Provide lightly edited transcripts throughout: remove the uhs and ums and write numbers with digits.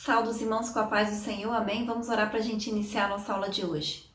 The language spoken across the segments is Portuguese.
Saúde os irmãos com a paz do Senhor, amém? Vamos orar para a gente iniciar a nossa aula de hoje.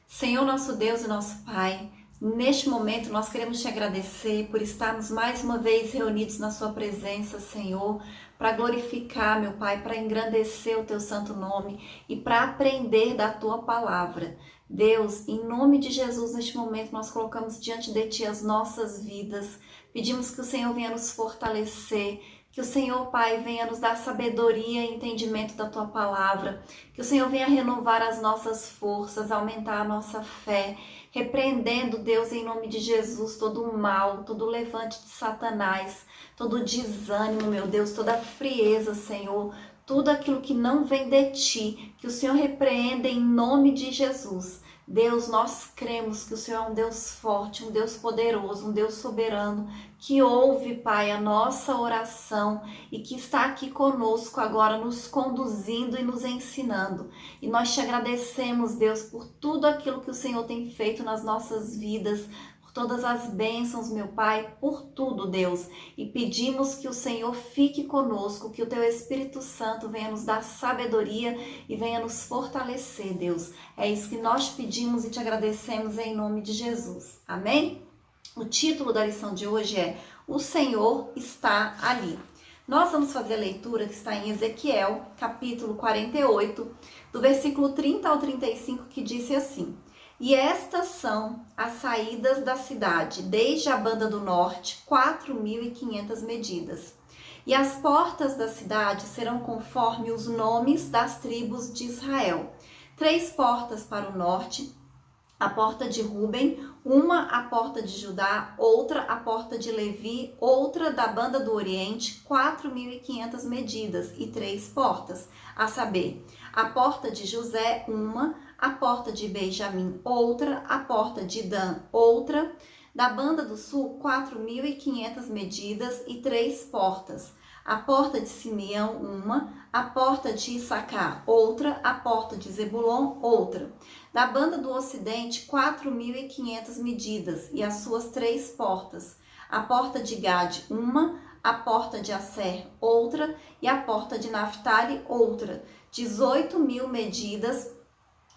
Senhor, nosso Deus e nosso Pai, neste momento nós queremos te agradecer por estarmos mais uma vez reunidos na sua presença, Senhor, para glorificar, meu Pai, para engrandecer o teu santo nome e para aprender da tua palavra. Deus, em nome de Jesus, neste momento nós colocamos diante de ti as nossas vidas, pedimos que o Senhor venha nos fortalecer, que o Senhor, Pai, venha nos dar sabedoria e entendimento da Tua Palavra. Que o Senhor venha renovar as nossas forças, aumentar a nossa fé. Repreendendo, Deus, em nome de Jesus, todo o mal, todo o levante de Satanás, todo o desânimo, meu Deus, toda a frieza, Senhor. Tudo aquilo que não vem de Ti, que o Senhor repreenda em nome de Jesus. Deus, nós cremos que o Senhor é um Deus forte, um Deus poderoso, um Deus soberano, que ouve, Pai, a nossa oração e que está aqui conosco agora, nos conduzindo e nos ensinando. E nós te agradecemos, Deus, por tudo aquilo que o Senhor tem feito nas nossas vidas, todas as bênçãos, meu Pai, por tudo, Deus. E pedimos que o Senhor fique conosco, que o Teu Espírito Santo venha nos dar sabedoria e venha nos fortalecer, Deus. É isso que nós pedimos e te agradecemos em nome de Jesus. Amém? O título da lição de hoje é O Senhor está ali. Nós vamos fazer a leitura que está em Ezequiel, capítulo 48, do versículo 30 ao 35, que diz assim: E estas são as saídas da cidade, desde a banda do norte, 4.500 medidas. E as portas da cidade serão conforme os nomes das tribos de Israel. 3 portas para o norte, a porta de Ruben, uma a porta de Judá, outra a porta de Levi, outra da banda do oriente, 4.500 medidas e 3 portas, a saber, a porta de José, uma, a porta de Benjamim, outra, a porta de Dan, outra, da banda do sul, 4.500 medidas e 3 portas, a porta de Simeão, uma, a porta de Issacar, outra, a porta de Zebulon, outra, da banda do ocidente, 4.500 medidas e as suas 3 portas, a porta de Gade, uma, a porta de Asser, outra, e a porta de Naftali, outra, 18.000 medidas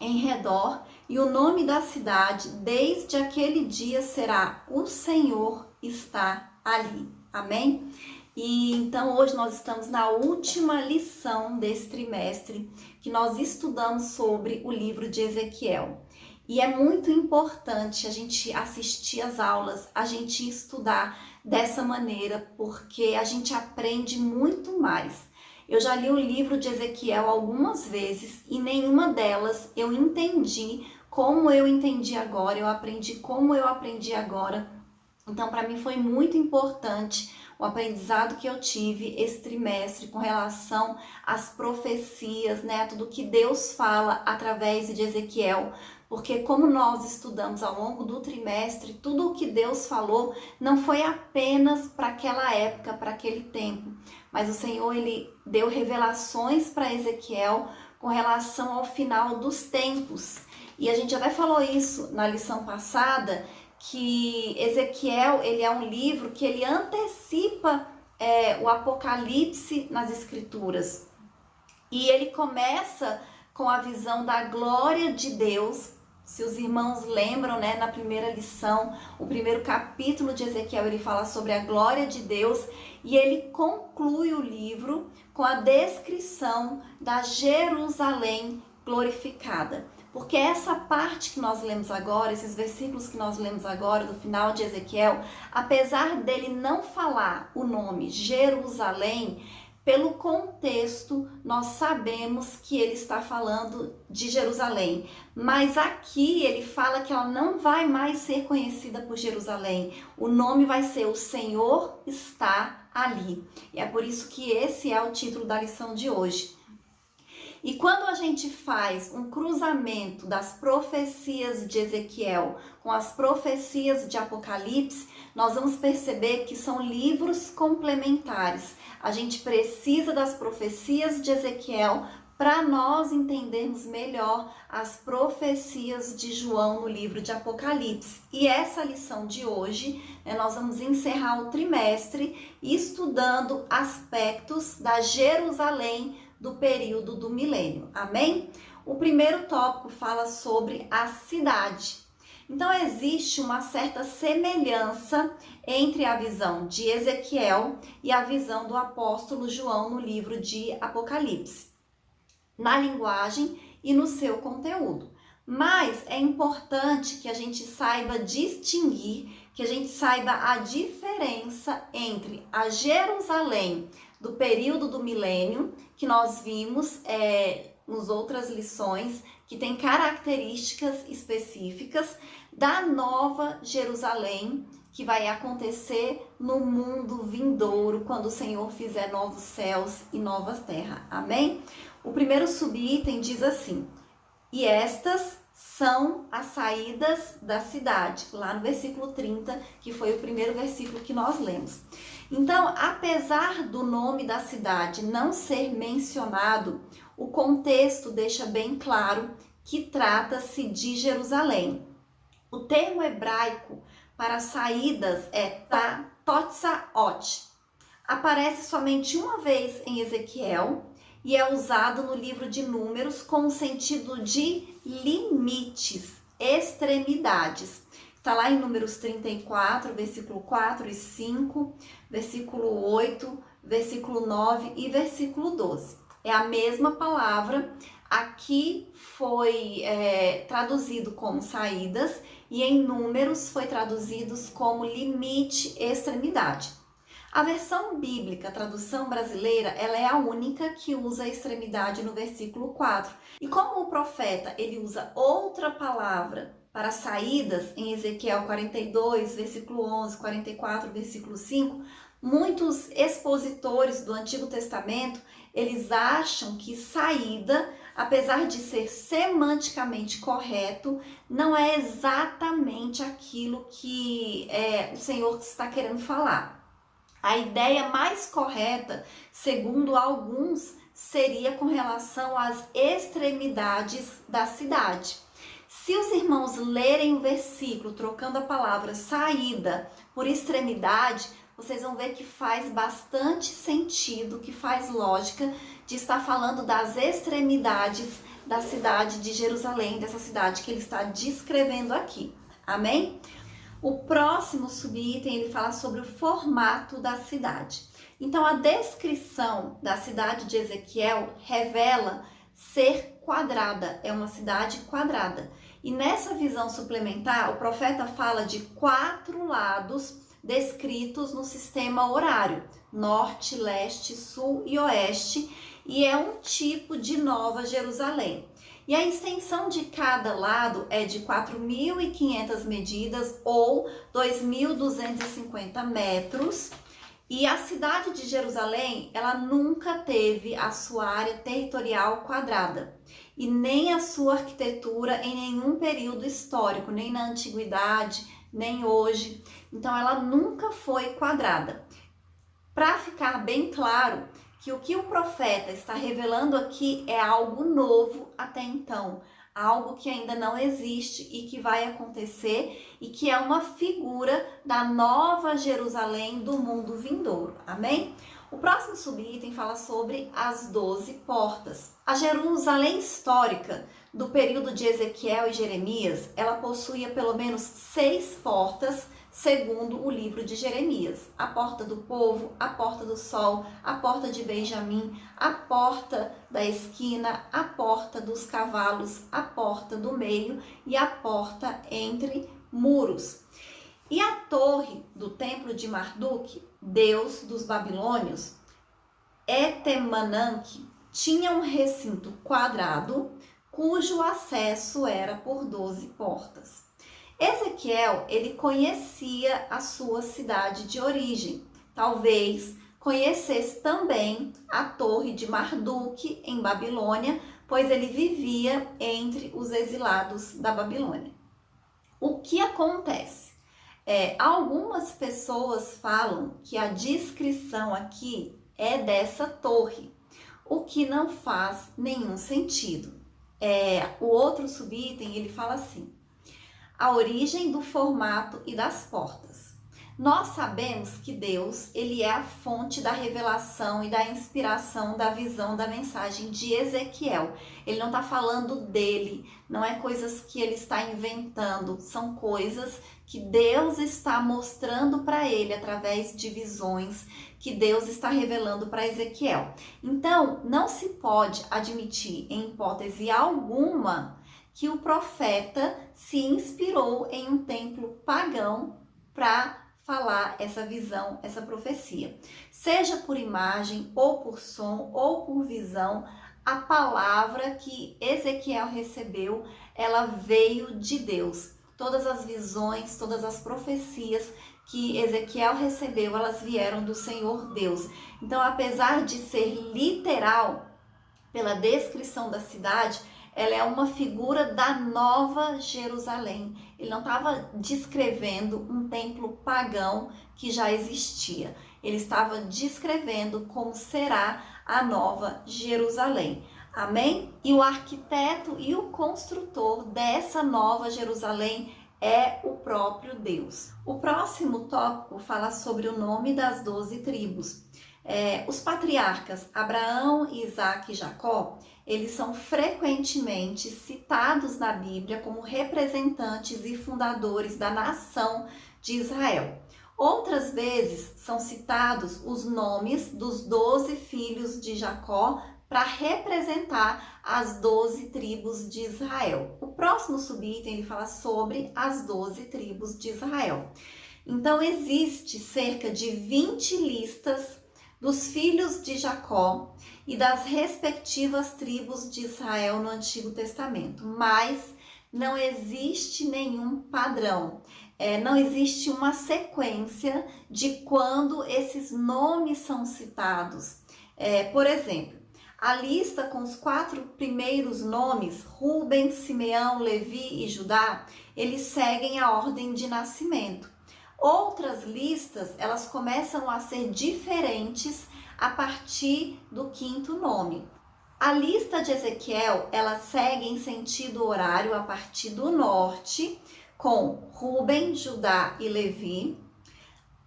em redor, e o nome da cidade desde aquele dia será O Senhor está ali. Amém? E então hoje nós estamos na última lição desse trimestre que nós estudamos sobre o livro de Ezequiel. E é muito importante a gente assistir às aulas, a gente estudar dessa maneira, porque a gente aprende muito mais. Eu já li o livro de Ezequiel algumas vezes e nenhuma delas eu entendi como eu entendi agora, eu aprendi como eu aprendi agora. Então, para mim foi muito importante o aprendizado que eu tive esse trimestre com relação às profecias, né? Tudo que Deus fala através de Ezequiel. Porque como nós estudamos ao longo do trimestre, tudo o que Deus falou não foi apenas para aquela época, para aquele tempo. Mas o Senhor, Ele deu revelações para Ezequiel com relação ao final dos tempos. E a gente até falou isso na lição passada, que Ezequiel, ele é um livro que ele antecipa o Apocalipse nas Escrituras. E ele começa com a visão da glória de Deus. Se os irmãos lembram, né, na primeira lição, o primeiro capítulo de Ezequiel, ele fala sobre a glória de Deus e ele conclui o livro com a descrição da Jerusalém glorificada. Porque essa parte que nós lemos agora, esses versículos que nós lemos agora, do final de Ezequiel, apesar dele não falar o nome Jerusalém, pelo contexto, nós sabemos que ele está falando de Jerusalém. Mas aqui ele fala que ela não vai mais ser conhecida por Jerusalém. O nome vai ser O Senhor está ali. E é por isso que esse é o título da lição de hoje. E quando a gente faz um cruzamento das profecias de Ezequiel com as profecias de Apocalipse, nós vamos perceber que são livros complementares. A gente precisa das profecias de Ezequiel para nós entendermos melhor as profecias de João no livro de Apocalipse. E essa lição de hoje, nós vamos encerrar o trimestre estudando aspectos da Jerusalém do período do milênio. Amém? O primeiro tópico fala sobre a cidade. Então, existe uma certa semelhança entre a visão de Ezequiel e a visão do apóstolo João no livro de Apocalipse, na linguagem e no seu conteúdo. Mas é importante que a gente saiba distinguir, que a gente saiba a diferença entre a Jerusalém do período do milênio, que nós vimos nas outras lições, que tem características específicas, da nova Jerusalém, que vai acontecer no mundo vindouro, quando o Senhor fizer novos céus e novas terras. Amém? O primeiro subitem diz assim: e estas são as saídas da cidade, lá no versículo 30, que foi o primeiro versículo que nós lemos. Então, apesar do nome da cidade não ser mencionado, o contexto deixa bem claro que trata-se de Jerusalém. O termo hebraico para saídas é Totsaot. Aparece somente uma vez em Ezequiel e é usado no livro de Números com o sentido de limites, extremidades. Está lá em Números 34, versículo 4 e 5, versículo 8, versículo 9 e versículo 12. É a mesma palavra, aqui foi traduzido como saídas e em Números foi traduzidos como limite, extremidade. A versão bíblica, a tradução brasileira, ela é a única que usa a extremidade no versículo 4. E como o profeta ele usa outra palavra para saídas em Ezequiel 42, versículo 11, 44, versículo 5, muitos expositores do Antigo Testamento, eles acham que saída, apesar de ser semanticamente correto, não é exatamente aquilo que o Senhor está querendo falar. A ideia mais correta, segundo alguns, seria com relação às extremidades da cidade. Se os irmãos lerem o versículo trocando a palavra saída por extremidade, vocês vão ver que faz bastante sentido, que faz lógica de estar falando das extremidades da cidade de Jerusalém, dessa cidade que ele está descrevendo aqui. Amém? O próximo subitem, ele fala sobre o formato da cidade. Então, a descrição da cidade de Ezequiel revela ser quadrada, é uma cidade quadrada. E nessa visão suplementar, o profeta fala de 4 lados descritos no sistema horário, norte, leste, sul e oeste, e é um tipo de Nova Jerusalém. E a extensão de cada lado é de 4.500 medidas ou 2.250 metros. E a cidade de Jerusalém, ela nunca teve a sua área territorial quadrada e nem a sua arquitetura em nenhum período histórico, nem na antiguidade, nem hoje. Então, ela nunca foi quadrada. Para ficar bem claro que o que o profeta está revelando aqui é algo novo até então, algo que ainda não existe e que vai acontecer e que é uma figura da nova Jerusalém do mundo vindouro. Amém? O próximo subitem fala sobre as 12 portas. A Jerusalém histórica do período de Ezequiel e Jeremias, ela possuía pelo menos 6 portas, segundo o livro de Jeremias: a porta do povo, a porta do sol, a porta de Benjamim, a porta da esquina, a porta dos cavalos, a porta do meio e a porta entre muros. E a torre do templo de Marduk, deus dos babilônios, Etemananque, tinha um recinto quadrado, cujo acesso era por 12 portas. Ezequiel, ele conhecia a sua cidade de origem. Talvez conhecesse também a torre de Marduk em Babilônia, pois ele vivia entre os exilados da Babilônia. O que acontece? Algumas pessoas falam que a descrição aqui é dessa torre, o que não faz nenhum sentido. O outro subitem, ele fala assim: a origem do formato e das portas. Nós sabemos que Deus, ele é a fonte da revelação e da inspiração da visão da mensagem de Ezequiel. Ele não está falando dele, não é coisas que ele está inventando, são coisas que Deus está mostrando para ele através de visões que Deus está revelando para Ezequiel. Então, não se pode admitir em hipótese alguma que o profeta se inspirou em um templo pagão para falar essa visão, essa profecia. Seja por imagem, ou por som, ou por visão, a palavra que Ezequiel recebeu, ela veio de Deus. Todas as visões, todas as profecias que Ezequiel recebeu, elas vieram do Senhor Deus. Então, apesar de ser literal, pela descrição da cidade, ela é uma figura da Nova Jerusalém. Ele não estava descrevendo um templo pagão que já existia. Ele estava descrevendo como será a Nova Jerusalém. Amém? E o arquiteto e o construtor dessa Nova Jerusalém é o próprio Deus. O próximo tópico fala sobre o nome das 12 tribos. Os patriarcas Abraão, Isaque e Jacó, eles são frequentemente citados na Bíblia como representantes e fundadores da nação de Israel. Outras vezes são citados os nomes dos 12 filhos de Jacó para representar as 12 tribos de Israel. O próximo subitem ele fala sobre as 12 tribos de Israel. Então existe cerca de 20 listas dos filhos de Jacó e das respectivas tribos de Israel no Antigo Testamento, mas não existe nenhum padrão, não existe uma sequência de quando esses nomes são citados. Por exemplo, a lista com os 4 primeiros nomes, Rúben, Simeão, Levi e Judá, eles seguem a ordem de nascimento. Outras listas, elas começam a ser diferentes a partir do 5º nome. A lista de Ezequiel, ela segue em sentido horário a partir do norte, com Rúben, Judá e Levi.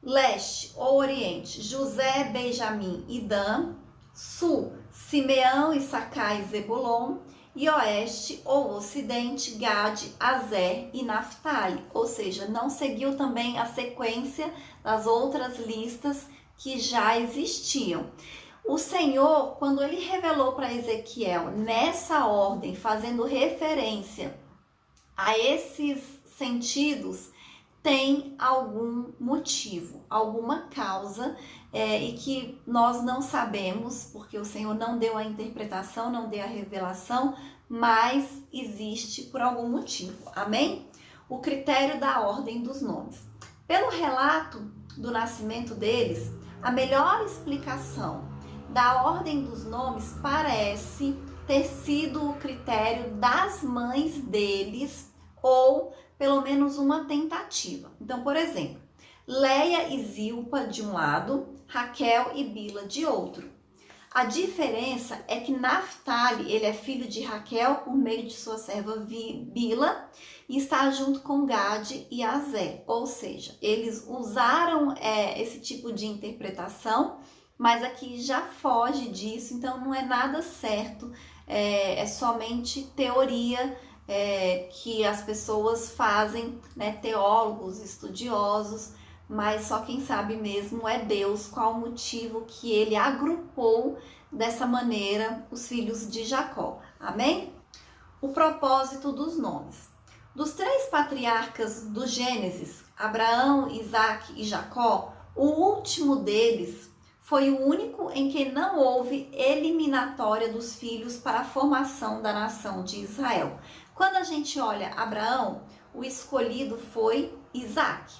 Leste ou oriente, José, Benjamim e Dan. Sul, Simeão, Issacar e Zebulon. E oeste ou ocidente, Gade, Azer e Naftali. Ou seja, não seguiu também a sequência das outras listas que já existiam. O Senhor, quando ele revelou para Ezequiel nessa ordem, fazendo referência a esses sentidos, tem algum motivo, alguma causa, e que nós não sabemos, porque o Senhor não deu a interpretação, não deu a revelação, mas existe por algum motivo, amém? O critério da ordem dos nomes. Pelo relato do nascimento deles, a melhor explicação da ordem dos nomes parece ter sido o critério das mães deles, ou pelo menos uma tentativa. Então, por exemplo, Leia e Zilpa de um lado, Raquel e Bila de outro. A diferença é que Naftali, ele é filho de Raquel por meio de sua serva Bila e está junto com Gade e Azer. Ou seja, eles usaram esse tipo de interpretação, mas aqui já foge disso, então não é nada certo, é somente teoria que as pessoas fazem, né, teólogos, estudiosos, mas só quem sabe mesmo é Deus qual o motivo que ele agrupou dessa maneira os filhos de Jacó. Amém? O propósito dos nomes. Dos 3 patriarcas do Gênesis, Abraão, Isaque e Jacó, o último deles foi o único em que não houve eliminatória dos filhos para a formação da nação de Israel. Quando a gente olha Abraão, o escolhido foi Isaque.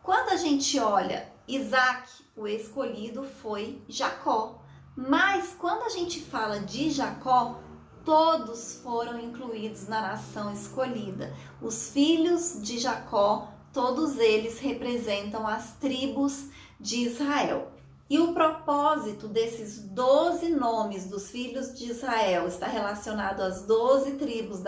Quando a gente olha Isaque, o escolhido foi Jacó. Mas quando a gente fala de Jacó, todos foram incluídos na nação escolhida. Os filhos de Jacó, todos eles representam as tribos de Israel. E o propósito desses 12 nomes dos filhos de Israel está relacionado às 12 tribos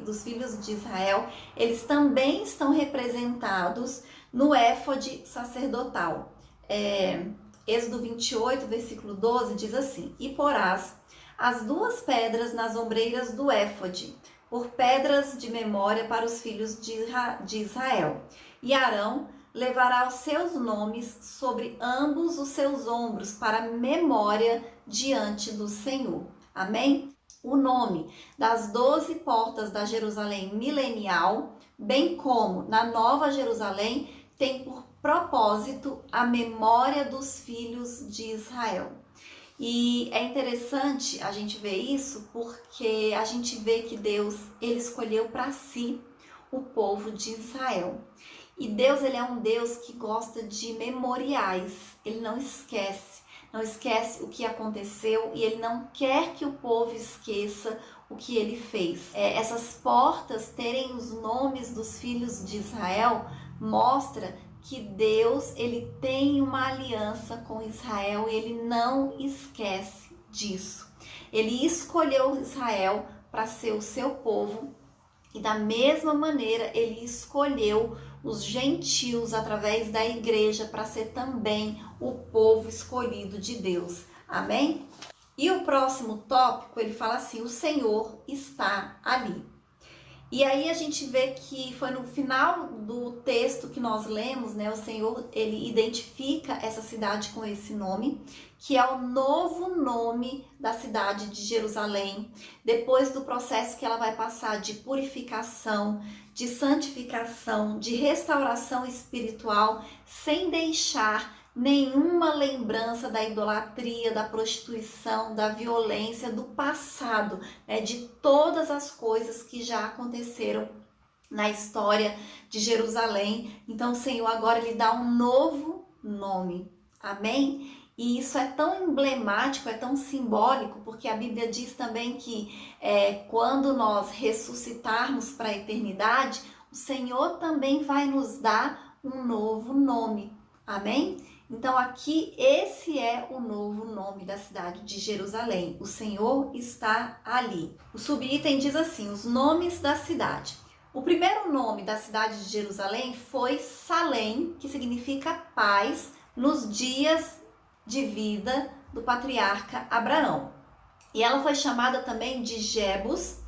dos filhos de Israel. Eles também estão representados no éfode sacerdotal. Êxodo 28, versículo 12, diz assim: E porás as 2 pedras nas ombreiras do éfode, por pedras de memória para os filhos de Israel. E Arão levará os seus nomes sobre ambos os seus ombros para memória diante do Senhor. Amém? O nome das 12 portas da Jerusalém milenial, bem como na Nova Jerusalém, tem por propósito a memória dos filhos de Israel. E é interessante a gente ver isso porque a gente vê que Deus ele escolheu para si o povo de Israel. E Deus ele é um Deus que gosta de memoriais, ele não esquece o que aconteceu e ele não quer que o povo esqueça o que ele fez. Essas portas terem os nomes dos filhos de Israel mostra que Deus ele tem uma aliança com Israel e ele não esquece disso. Ele escolheu Israel para ser o seu povo e da mesma maneira ele escolheu os gentios através da igreja para ser também o povo escolhido de Deus. Amém? E o próximo tópico, ele fala assim: o Senhor está ali. E aí a gente vê que foi no final do texto que nós lemos, né? O Senhor, ele identifica essa cidade com esse nome, que é o novo nome da cidade de Jerusalém, depois do processo que ela vai passar de purificação, de santificação, de restauração espiritual, sem deixar nenhuma lembrança da idolatria, da prostituição, da violência, do passado, de todas as coisas que já aconteceram na história de Jerusalém. Então o Senhor agora lhe dá um novo nome, amém? E isso é tão emblemático, é tão simbólico, porque a Bíblia diz também que quando nós ressuscitarmos para a eternidade, o Senhor também vai nos dar um novo nome, amém? Então aqui esse é o novo nome da cidade de Jerusalém. O Senhor está ali. O subitem diz assim: os nomes da cidade. O primeiro nome da cidade de Jerusalém foi Salém, que significa paz, nos dias de vida do patriarca Abraão. E ela foi chamada também de Jebus,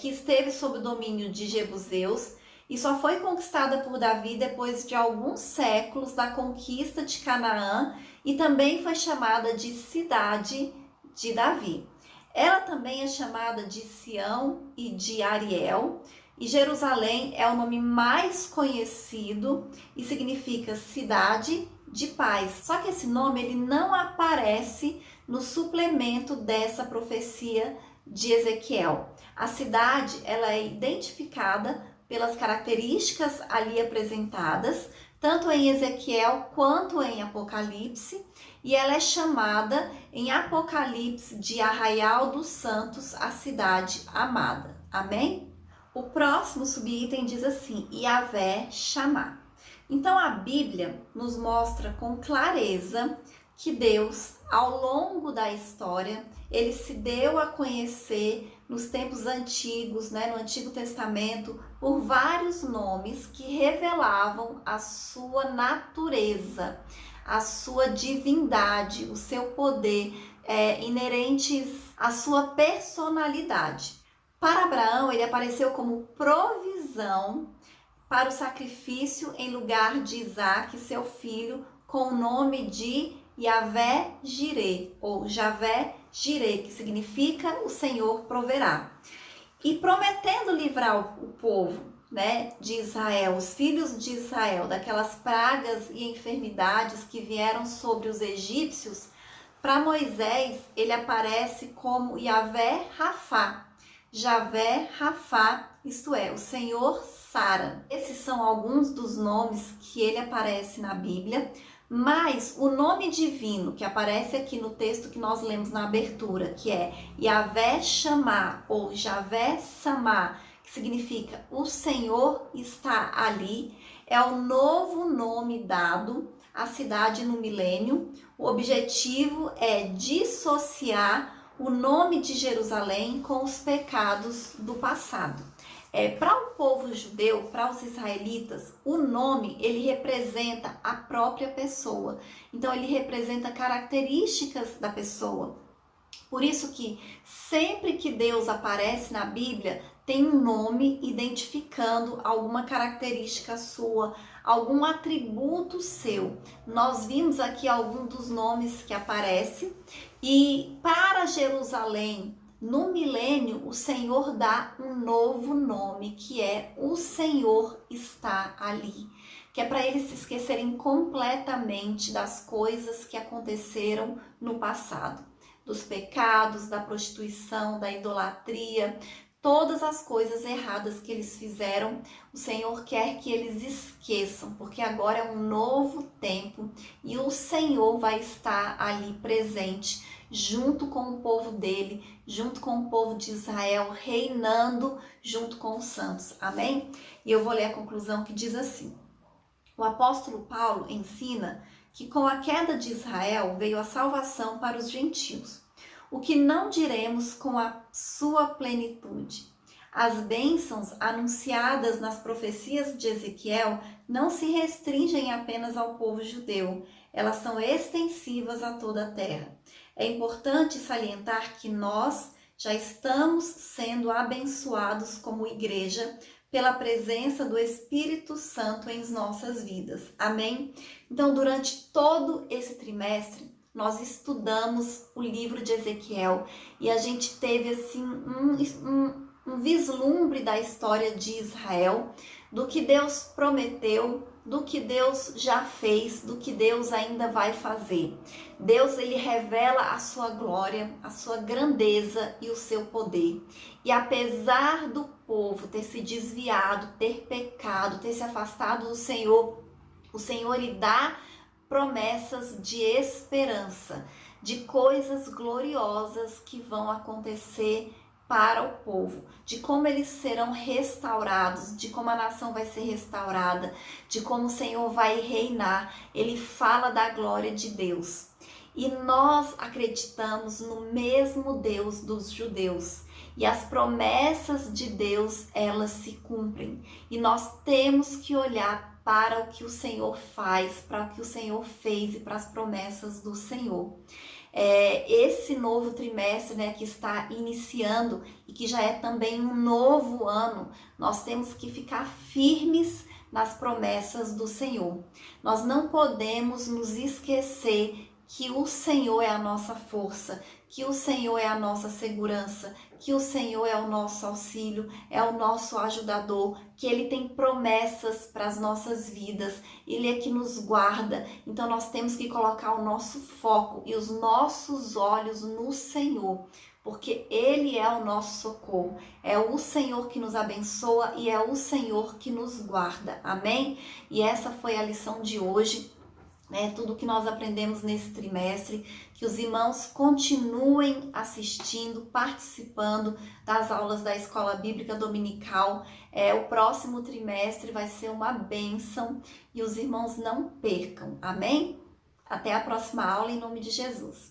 que esteve sob o domínio de Jebuseus, e só foi conquistada por Davi depois de alguns séculos da conquista de Canaã, e também foi chamada de cidade de Davi. Ela também é chamada de Sião e de Ariel, e Jerusalém é o nome mais conhecido e significa cidade de paz. Só que esse nome ele não aparece no suplemento dessa profecia de Ezequiel. A cidade ela é identificada pelas características ali apresentadas, tanto em Ezequiel quanto em Apocalipse, e ela é chamada em Apocalipse de Arraial dos Santos, a cidade amada. Amém? O próximo subitem diz assim: Yavé Chamá. Então a Bíblia nos mostra com clareza que Deus, ao longo da história, ele se deu a conhecer nos tempos antigos, no Antigo Testamento, por vários nomes que revelavam a sua natureza, a sua divindade, o seu poder, inerentes à sua personalidade. Para Abraão, ele apareceu como provisão para o sacrifício em lugar de Isaque, seu filho, com o nome de Yavé Jireh, ou Javé Jireh, que significa o Senhor proverá. E prometendo livrar o povo, de Israel, os filhos de Israel, daquelas pragas e enfermidades que vieram sobre os egípcios, para Moisés ele aparece como Yavé Rafá. Javé Rafá, isto é, o Senhor Sara. Esses são alguns dos nomes que ele aparece na Bíblia, mas o nome divino que aparece aqui no texto que nós lemos na abertura, que é Yavé Chamá ou Javé Samá, que significa o Senhor está ali, é o novo nome dado a cidade no milênio. O objetivo é dissociar o nome de Jerusalém com os pecados do passado. Para o povo judeu, para os israelitas, o nome ele representa a própria pessoa. Então ele representa características da pessoa. Por isso que sempre que Deus aparece na Bíblia, tem um nome identificando alguma característica sua, algum atributo seu. Nós vimos aqui alguns dos nomes que aparecem. E para Jerusalém, no milênio, o Senhor dá um novo nome, que é o Senhor está ali. Que é para eles se esquecerem completamente das coisas que aconteceram no passado. Dos pecados, da prostituição, da idolatria, todas as coisas erradas que eles fizeram, o Senhor quer que eles esqueçam, porque agora é um novo tempo e o Senhor vai estar ali presente, junto com o povo dele, junto com o povo de Israel, reinando junto com os santos. Amém? E eu vou ler a conclusão que diz assim: o apóstolo Paulo ensina que com a queda de Israel veio a salvação para os gentios. O que não diremos com a sua plenitude? As bênçãos anunciadas nas profecias de Ezequiel não se restringem apenas ao povo judeu, elas são extensivas a toda a terra. É importante salientar que nós já estamos sendo abençoados como igreja pela presença do Espírito Santo em nossas vidas. Amém? Então, durante todo esse trimestre, nós estudamos o livro de Ezequiel e a gente teve assim um vislumbre da história de Israel, do que Deus prometeu, do que Deus já fez, do que Deus ainda vai fazer. Deus, ele revela a sua glória, a sua grandeza e o seu poder. E apesar do povo ter se desviado, ter pecado, ter se afastado do Senhor, o Senhor lhe dá promessas de esperança, de coisas gloriosas que vão acontecer para o povo, de como eles serão restaurados, de como a nação vai ser restaurada, de como o Senhor vai reinar. Ele fala da glória de Deus. E nós acreditamos no mesmo Deus dos judeus. E as promessas de Deus, elas se cumprem. E nós temos que olhar para o que o Senhor faz, para o que o Senhor fez e para as promessas do Senhor. Esse novo trimestre, né, que está iniciando e que já é também um novo ano, nós temos que ficar firmes nas promessas do Senhor. Nós não podemos nos esquecer que o Senhor é a nossa força, que o Senhor é a nossa segurança, que o Senhor é o nosso auxílio, é o nosso ajudador, que Ele tem promessas para as nossas vidas, Ele é que nos guarda. Então nós temos que colocar o nosso foco e os nossos olhos no Senhor, porque Ele é o nosso socorro, é o Senhor que nos abençoa e é o Senhor que nos guarda. Amém? E essa foi a lição de hoje. Tudo que nós aprendemos nesse trimestre, que os irmãos continuem assistindo, participando das aulas da Escola Bíblica Dominical. O próximo trimestre vai ser uma bênção e os irmãos não percam. Amém? Até a próxima aula em nome de Jesus.